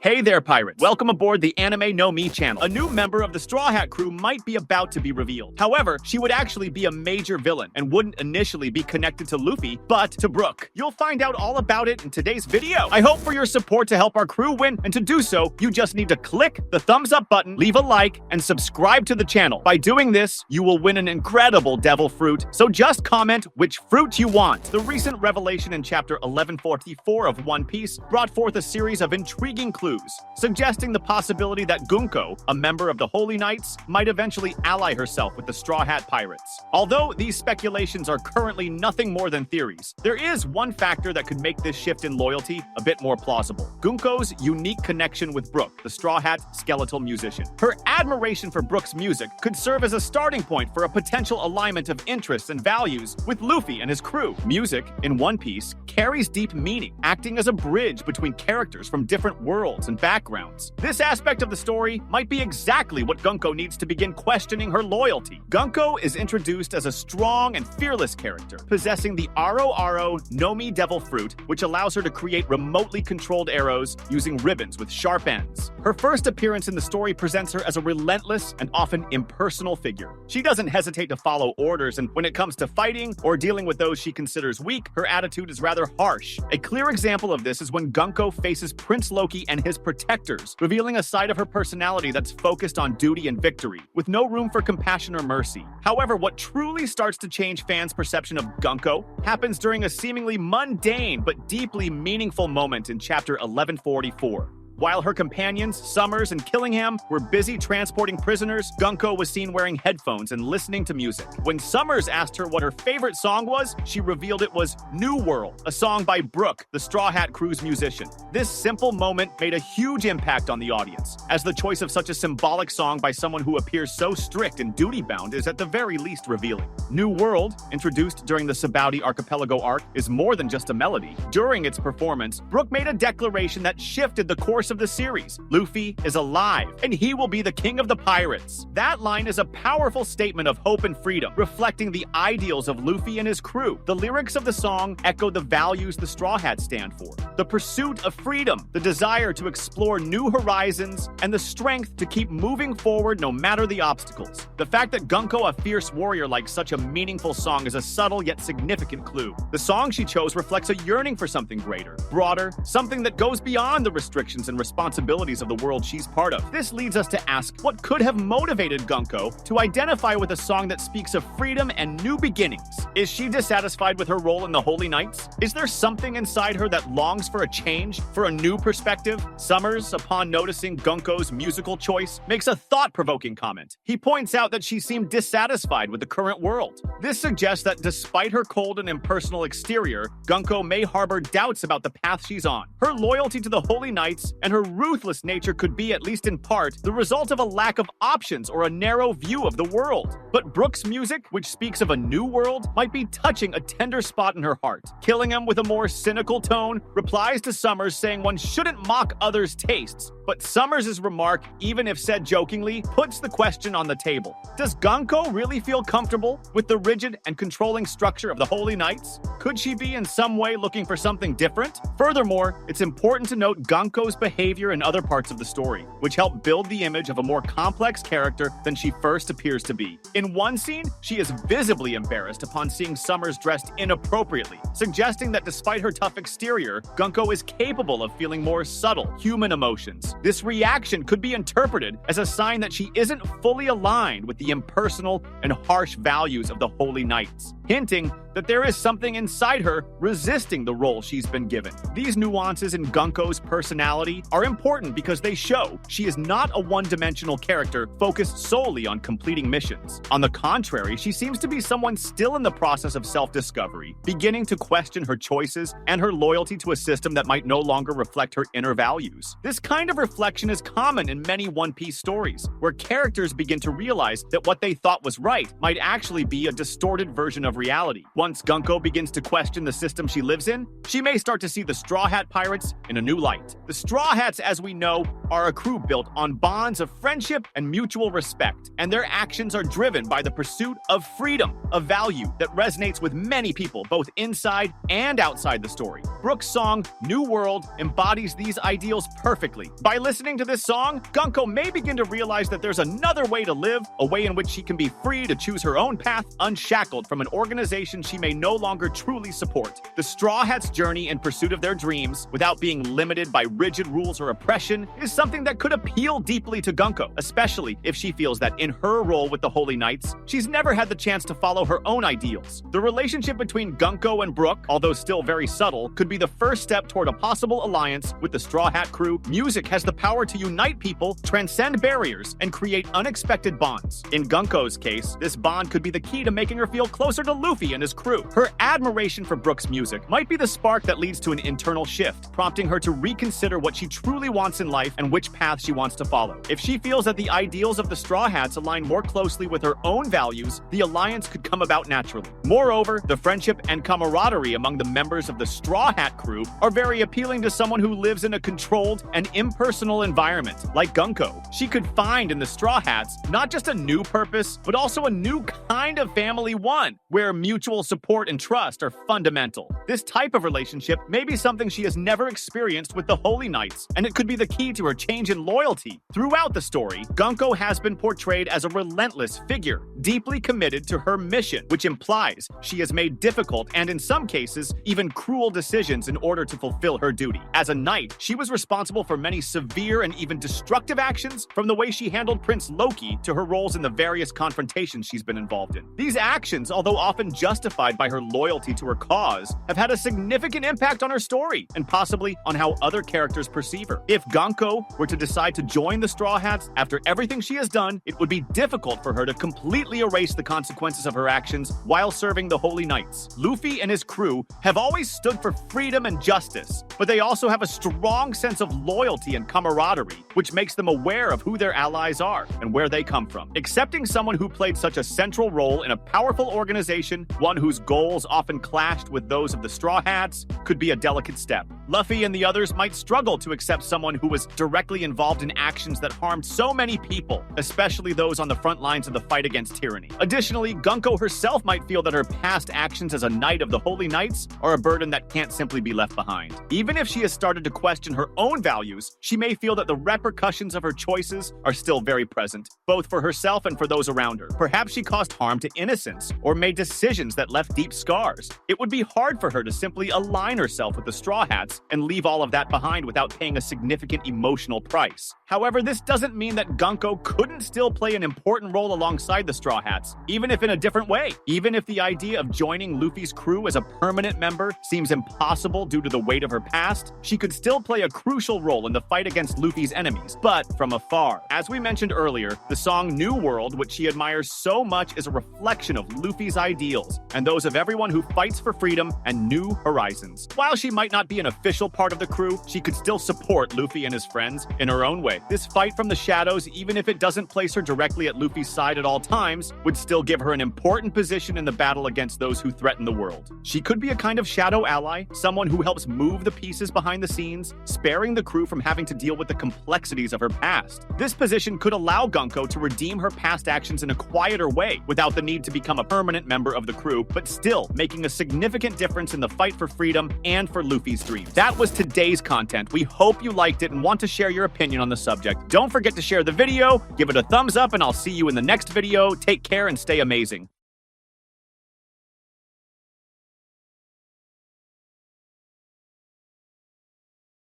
Hey there, pirates! Welcome aboard the Anime No Me channel. A new member of the Straw Hat crew might be about to be revealed. However, she would actually be a major villain and wouldn't initially be connected to Luffy, but to Brook. You'll find out all about it in today's video. I hope for your support to help our crew win, and to do so, you just need to click the thumbs up button, leave a like, and subscribe to the channel. By doing this, you will win an incredible devil fruit, so just comment which fruit you want. The recent revelation in chapter 1144 of One Piece brought forth a series of intriguing clues, suggesting the possibility that Gunko, a member of the Holy Knights, might eventually ally herself with the Straw Hat Pirates. Although these speculations are currently nothing more than theories, there is one factor that could make this shift in loyalty a bit more plausible: Gunko's unique connection with Brook, the Straw Hat skeletal musician. Her admiration for Brook's music could serve as a starting point for a potential alignment of interests and values with Luffy and his crew. Music, in One Piece, carries deep meaning, acting as a bridge between characters from different worlds and backgrounds. This aspect of the story might be exactly what Gunko needs to begin questioning her loyalty. Gunko is introduced as a strong and fearless character, possessing the Aro Aro Nomi Devil Fruit, which allows her to create remotely controlled arrows using ribbons with sharp ends. Her first appearance in the story presents her as a relentless and often impersonal figure. She doesn't hesitate to follow orders, and when it comes to fighting or dealing with those she considers weak, her attitude is rather harsh. A clear example of this is when Gunko faces Prince Loki and his protectors, revealing a side of her personality that's focused on duty and victory, with no room for compassion or mercy. However, what truly starts to change fans' perception of Gunko happens during a seemingly mundane but deeply meaningful moment in chapter 1144. While her companions, Summers and Killingham, were busy transporting prisoners, Gunko was seen wearing headphones and listening to music. When Summers asked her what her favorite song was, she revealed it was New World, a song by Brook, the Straw Hat crew's musician. This simple moment made a huge impact on the audience, as the choice of such a symbolic song by someone who appears so strict and duty-bound is at the very least revealing. New World, introduced during the Sabaudi Archipelago arc, is more than just a melody. During its performance, Brook made a declaration that shifted the course of the series. Luffy is alive, and he will be the king of the pirates. That line is a powerful statement of hope and freedom, reflecting the ideals of Luffy and his crew. The lyrics of the song echo the values the Straw Hats stand for: the pursuit of freedom, the desire to explore new horizons, and the strength to keep moving forward no matter the obstacles. The fact that Gunko, a fierce warrior, likes such a meaningful song is a subtle yet significant clue. The song she chose reflects a yearning for something greater, broader, something that goes beyond the restrictions and responsibilities of the world she's part of. This leads us to ask, what could have motivated Gunko to identify with a song that speaks of freedom and new beginnings? Is she dissatisfied with her role in the Holy Knights? Is there something inside her that longs for a change, for a new perspective? Summers, upon noticing Gunko's musical choice, makes a thought-provoking comment. He points out that she seemed dissatisfied with the current world. This suggests that despite her cold and impersonal exterior, Gunko may harbor doubts about the path she's on. Her loyalty to the Holy Knights and her ruthless nature could be, at least in part, the result of a lack of options or a narrow view of the world. But Brook's music, which speaks of a new world, might be touching a tender spot in her heart. Killingham, with a more cynical tone, replies to Summers saying one shouldn't mock others' tastes, but Summers' remark, even if said jokingly, puts the question on the table. Does Gunko really feel comfortable with the rigid and controlling structure of the Holy Knights? Could she be in some way looking for something different? Furthermore, it's important to note Gunko's behavior in other parts of the story, which help build the image of a more complex character than she first appears to be. In one scene, she is visibly embarrassed upon seeing Summers dressed inappropriately, suggesting that despite her tough exterior, Gunko is capable of feeling more subtle, human emotions. This reaction could be interpreted as a sign that she isn't fully aligned with the impersonal and harsh values of the Holy Knights, hinting that there is something inside her resisting the role she's been given. These nuances in Gunko's personality are important because they show she is not a one-dimensional character focused solely on completing missions. On the contrary, she seems to be someone still in the process of self-discovery, beginning to question her choices and her loyalty to a system that might no longer reflect her inner values. This kind of reflection is common in many One Piece stories, where characters begin to realize that what they thought was right might actually be a distorted version of reality. Once Gunko begins to question the system she lives in, she may start to see the Straw Hat Pirates in a new light. The Straw Hats, as we know, are a crew built on bonds of friendship and mutual respect, and their actions are driven by the pursuit of freedom, a value that resonates with many people, both inside and outside the story. Brook's song, New World, embodies these ideals perfectly. By listening to this song, Gunko may begin to realize that there's another way to live, a way in which she can be free to choose her own path, unshackled from an organization she may no longer truly support. The Straw Hats' journey in pursuit of their dreams, without being limited by rigid rules or oppression, is something that could appeal deeply to Gunko, especially if she feels that in her role with the Holy Knights, she's never had the chance to follow her own ideals. The relationship between Gunko and Brook, although still very subtle, could be the first step toward a possible alliance with the Straw Hat crew. Music has the power to unite people, transcend barriers, and create unexpected bonds. In Gunko's case, this bond could be the key to making her feel closer to Luffy and his crew. Her admiration for Brook's music might be the spark that leads to an internal shift, prompting her to reconsider what she truly wants in life and which path she wants to follow. If she feels that the ideals of the Straw Hats align more closely with her own values, the alliance could come about naturally. Moreover, the friendship and camaraderie among the members of the Straw Hat crew are very appealing to someone who lives in a controlled and impersonal environment. Like Gunko, she could find in the Straw Hats not just a new purpose, but also a new kind of family, one where mutual support and trust are fundamental. This type of relationship may be something she has never experienced with the Holy Knights, and it could be the key to her change in loyalty. Throughout the story, Gunko has been portrayed as a relentless figure, deeply committed to her mission, which implies she has made difficult and, in some cases, even cruel decisions in order to fulfill her duty. As a knight, she was responsible for many severe and even destructive actions, from the way she handled Prince Loki to her roles in the various confrontations she's been involved in. These actions, although often justified by her loyalty to her cause, have had a significant impact on her story and possibly on how other characters perceive her. If Gunko were to decide to join the Straw Hats after everything she has done, it would be difficult for her to completely erase the consequences of her actions while serving the Holy Knights. Luffy and his crew have always stood for freedom and justice, but they also have a strong sense of loyalty and camaraderie, which makes them aware of who their allies are and where they come from. Accepting someone who played such a central role in a powerful organization, one whose goals often clashed with those of the Straw Hats, could be a delicate step. Luffy and the others might struggle to accept someone who was directly involved in actions that harmed so many people, especially those on the front lines of the fight against tyranny. Additionally, Gunko herself might feel that her past actions as a knight of the Holy Knights are a burden that can't simply be left behind. Even if she has started to question her own values, she may feel that the repercussions of her choices are still very present, both for herself and for those around her. Perhaps she caused harm to innocents or made decisions that left deep scars. It would be hard for her to simply align herself with the Straw Hats and leave all of that behind without paying a significant emotional price. However, this doesn't mean that Gunko couldn't still play an important role alongside the Straw Hats, even if in a different way. Even if the idea of joining Luffy's crew as a permanent member seems impossible due to the weight of her past, she could still play a crucial role in the fight against Luffy's enemies, but from afar. As we mentioned earlier, the song New World, which she admires so much, is a reflection of Luffy's ideals and those of everyone who fights for freedom and new horizons. While she might not be an official part of the crew, she could still support Luffy and his friends in her own way. This fight from the shadows, even if it doesn't place her directly at Luffy's side at all times, would still give her an important position in the battle against those who threaten the world. She could be a kind of shadow ally, someone who helps move the pieces behind the scenes, sparing the crew from having to deal with the complexities of her past. This position could allow Gunko to redeem her past actions in a quieter way, without the need to become a permanent member of the crew, but still making a significant difference in the fight for freedom and for Luffy's dreams. That was today's content. We hope you liked it and want to share your opinion on the subject. Don't forget to share the video, give it a thumbs up, and I'll see you in the next video. Take care and stay amazing.